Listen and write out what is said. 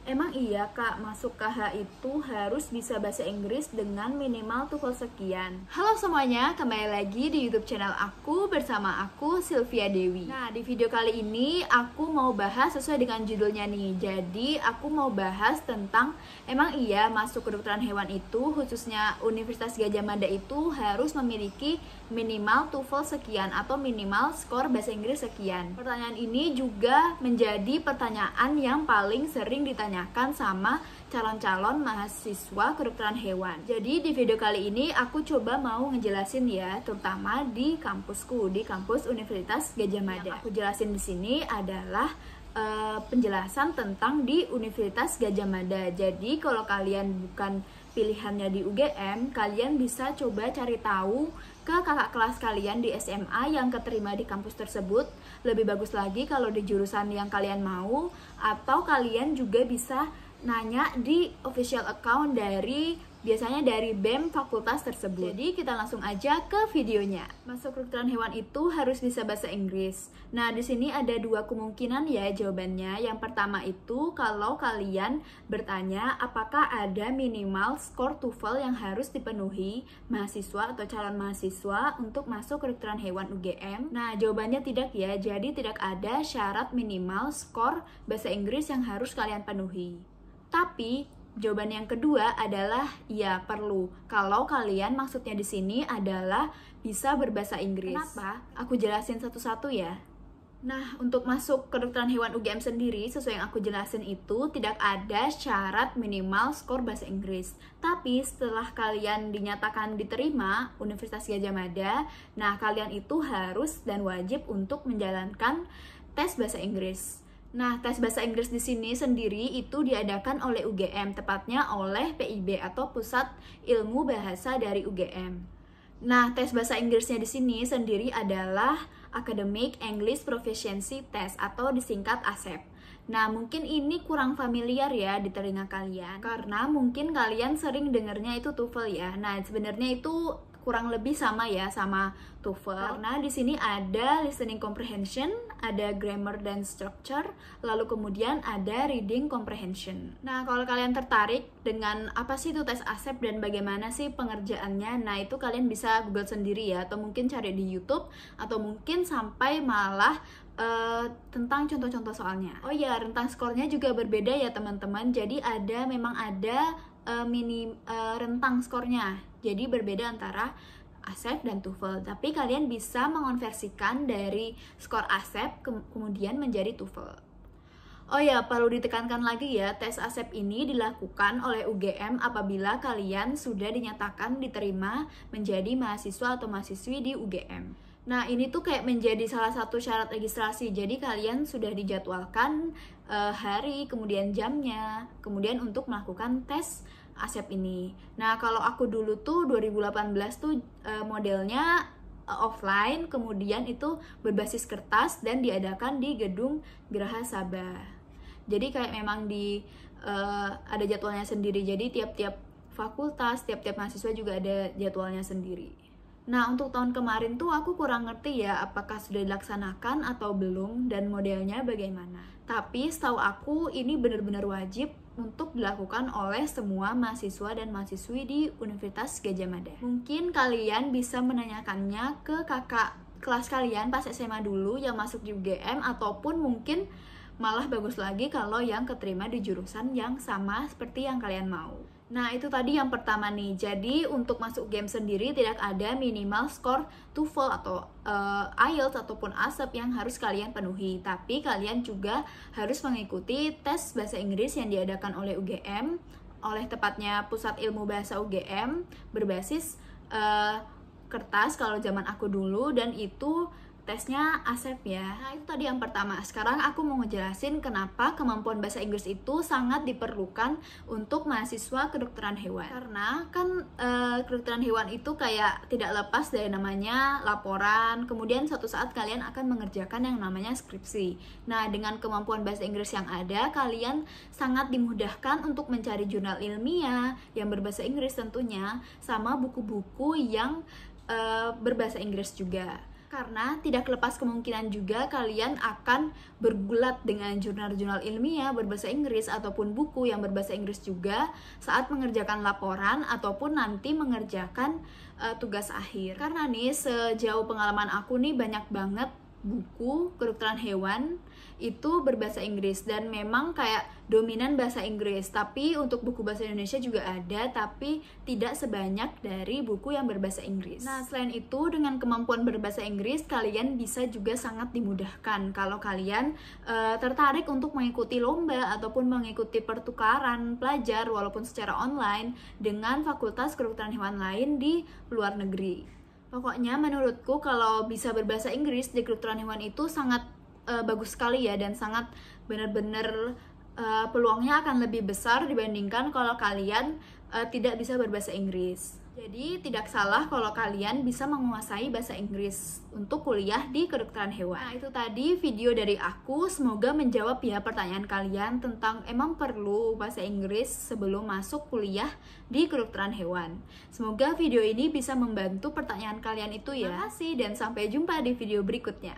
Emang iya Kak, masuk KH itu harus bisa bahasa Inggris dengan minimal TOEFL sekian. Halo semuanya, kembali lagi di YouTube channel aku bersama aku Sylvia Dewi. Nah, di video kali ini aku mau bahas sesuai dengan judulnya nih. Jadi, aku mau bahas tentang emang iya masuk kedokteran hewan itu, khususnya Universitas Gadjah Mada itu harus memiliki minimal TOEFL sekian atau minimal skor bahasa Inggris sekian. Pertanyaan ini juga menjadi pertanyaan yang paling sering ditanyakan sama calon-calon mahasiswa kedokteran hewan. Jadi di video kali ini aku coba mau ngejelasin ya, terutama di kampusku, di kampus Universitas Gadjah Mada. Yang aku jelasin di sini adalah penjelasan tentang di Universitas Gadjah Mada. Jadi kalau kalian bukan pilihannya di UGM, kalian bisa coba cari tahu ke kakak kelas kalian di SMA yang keterima di kampus tersebut. Lebih bagus lagi kalau di jurusan yang kalian mau, atau kalian juga bisa nanya di official account biasanya dari BEM fakultas tersebut. Jadi kita langsung aja ke videonya. Masuk kedokteran hewan itu harus bisa bahasa Inggris. Nah, di sini ada dua kemungkinan ya jawabannya. Yang pertama itu kalau kalian bertanya apakah ada minimal skor TOEFL yang harus dipenuhi mahasiswa atau calon mahasiswa untuk masuk kedokteran hewan UGM. Nah, jawabannya tidak ya. Jadi tidak ada syarat minimal skor bahasa Inggris yang harus kalian penuhi. Tapi jawaban yang kedua adalah ya perlu. Kalau kalian maksudnya di sini adalah bisa berbahasa Inggris. Kenapa? Aku jelasin satu-satu ya. Nah, untuk masuk kedokteran hewan UGM sendiri, sesuai yang aku jelasin itu tidak ada syarat minimal skor bahasa Inggris. Tapi setelah kalian dinyatakan diterima Universitas Gadjah Mada, nah kalian itu harus dan wajib untuk menjalankan tes bahasa Inggris. Nah, tes bahasa Inggris di sini sendiri itu diadakan oleh UGM, tepatnya oleh PIB atau Pusat Ilmu Bahasa dari UGM. Nah, tes bahasa Inggrisnya di sini sendiri adalah Academic English Proficiency Test atau disingkat ASEP. Nah, mungkin ini kurang familiar ya di telinga kalian, karena mungkin kalian sering dengernya itu TOEFL ya. Nah, sebenarnya itu kurang lebih sama ya sama TOEFL. Karena di sini ada listening comprehension, ada grammar dan structure, lalu kemudian ada reading comprehension. Nah, kalau kalian tertarik dengan apa sih itu tes ASEP dan bagaimana sih pengerjaannya, nah itu kalian bisa Google sendiri ya, atau mungkin cari di YouTube, atau mungkin sampai malah tentang contoh-contoh soalnya. Oh ya, rentang skornya juga berbeda ya teman-teman. Jadi memang ada rentang skornya. Jadi berbeda antara ASEP dan TOEFL. Tapi kalian bisa mengonversikan dari skor ASEP kemudian menjadi TOEFL. Oh ya, perlu ditekankan lagi ya, tes ASEP ini dilakukan oleh UGM apabila kalian sudah dinyatakan diterima menjadi mahasiswa atau mahasiswi di UGM. Nah, ini tuh kayak menjadi salah satu syarat registrasi. Jadi kalian sudah dijadwalkan hari, kemudian jamnya, kemudian untuk melakukan tes ASEP ini. Nah, kalau aku dulu tuh 2018 tuh modelnya offline, kemudian itu berbasis kertas dan diadakan di Gedung Geraha Sabah. Jadi kayak memang ada jadwalnya sendiri. Jadi tiap-tiap fakultas, tiap-tiap mahasiswa juga ada jadwalnya sendiri. Nah, untuk tahun kemarin tuh aku kurang ngerti ya apakah sudah dilaksanakan atau belum dan modelnya bagaimana. Tapi setahu aku ini benar-benar wajib untuk dilakukan oleh semua mahasiswa dan mahasiswi di Universitas Gadjah Mada. Mungkin kalian bisa menanyakannya ke kakak kelas kalian pas SMA dulu yang masuk di UGM, ataupun mungkin malah bagus lagi kalau yang keterima di jurusan yang sama seperti yang kalian mau. Nah, itu tadi yang pertama nih. Jadi untuk masuk UGM sendiri tidak ada minimal skor TOEFL atau IELTS ataupun ASEP yang harus kalian penuhi. Tapi kalian juga harus mengikuti tes bahasa Inggris yang diadakan oleh UGM, oleh tepatnya Pusat Ilmu Bahasa UGM, berbasis kertas kalau zaman aku dulu, dan itu tesnya ASEP ya. Nah, itu tadi yang pertama. Sekarang aku mau ngejelasin kenapa kemampuan bahasa Inggris itu sangat diperlukan untuk mahasiswa kedokteran hewan. Karena kan kedokteran hewan itu kayak tidak lepas dari namanya laporan, kemudian suatu saat kalian akan mengerjakan yang namanya skripsi. Nah, dengan kemampuan bahasa Inggris yang ada, kalian sangat dimudahkan untuk mencari jurnal ilmiah yang berbahasa Inggris tentunya, sama buku-buku yang berbahasa Inggris juga. Karena tidak lepas kemungkinan juga kalian akan bergulat dengan jurnal-jurnal ilmiah berbahasa Inggris ataupun buku yang berbahasa Inggris juga saat mengerjakan laporan ataupun nanti mengerjakan tugas akhir. Karena nih sejauh pengalaman aku nih banyak banget buku kedokteran hewan itu berbahasa Inggris dan memang kayak dominan bahasa Inggris, tapi untuk buku bahasa Indonesia juga ada tapi tidak sebanyak dari buku yang berbahasa Inggris. Nah, selain itu dengan kemampuan berbahasa Inggris kalian bisa juga sangat dimudahkan kalau kalian tertarik untuk mengikuti lomba ataupun mengikuti pertukaran pelajar walaupun secara online dengan fakultas kedokteran hewan lain di luar negeri. Pokoknya menurutku kalau bisa berbahasa Inggris di kedokteran hewan itu sangat bagus sekali ya, dan sangat benar-benar peluangnya akan lebih besar dibandingkan kalau kalian tidak bisa berbahasa Inggris. Jadi tidak salah kalau kalian bisa menguasai bahasa Inggris untuk kuliah di kedokteran hewan. Nah, itu tadi video dari aku, semoga menjawab ya pertanyaan kalian tentang emang perlu bahasa Inggris sebelum masuk kuliah di kedokteran hewan. Semoga video ini bisa membantu pertanyaan kalian itu ya. Terima kasih dan sampai jumpa di video berikutnya.